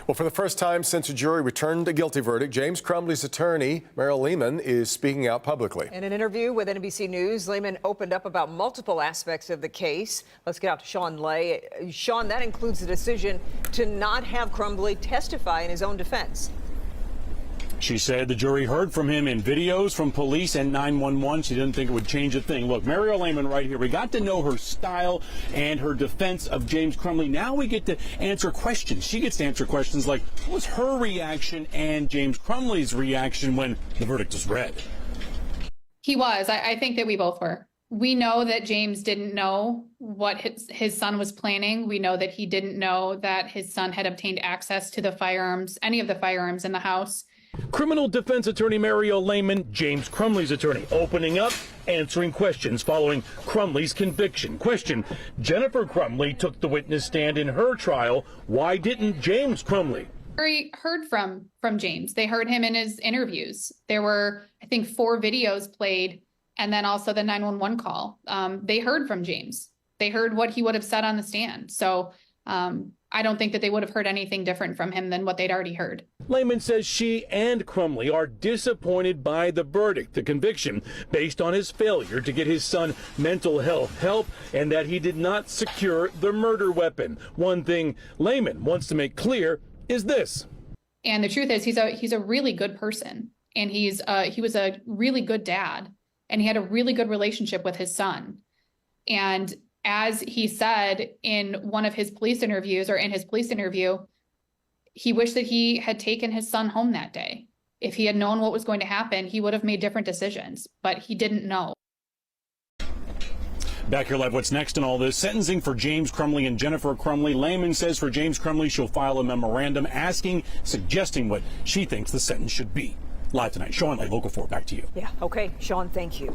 Well, for the first time since a jury returned a guilty verdict, James Crumbley's attorney, Mariell Lehman, is speaking out publicly. In an interview with NBC News, Lehman opened up about multiple aspects of the case. Let's get out to Sean Lay. Sean, that includes the decision to not have Crumbley testify in his own defense. She said the jury heard from him in videos from police and 911. She didn't think it would change a thing. Look, Mariell Lehman right here. We got to know her style and her defense of James Crumbley. Now we get to answer questions. She gets to answer questions like, what was her reaction and James Crumbley's reaction when the verdict was read? He was. I think that we both were. We know that James didn't know what his son was planning. We know that he didn't know that his son had obtained access to the firearms, any of the firearms in the house. Criminal defense attorney Mariell Lehman, James Crumbley's attorney, opening up, answering questions following Crumbley's conviction. Question: Jennifer Crumbley took the witness stand in her trial. Why didn't James Crumbley? We heard from James. They heard him in his interviews. There were, I think, 4 videos played, and then also the 911 call. They heard from James. They heard what he would have said on the stand. So I don't think that they would have heard anything different from him than what they'd already heard. Lehman says she and Crumbley are disappointed by the verdict, the conviction, based on his failure to get his son mental health help and that he did not secure the murder weapon. One thing Lehman wants to make clear is this. And the truth is, he's a really good person, and he was a really good dad, and he had a really good relationship with his son. And as he said in one of his police interviews, or in his police interview, he wished that he had taken his son home that day. If he had known what was going to happen, he would have made different decisions, but he didn't know. Back here live, what's next in all this? Sentencing for James Crumbley and Jennifer Crumbley. Lehman says for James Crumbley, she'll file a memorandum suggesting what she thinks the sentence should be. Live tonight, Sean Lay, Local 4, back to you. Yeah, okay, Sean, thank you.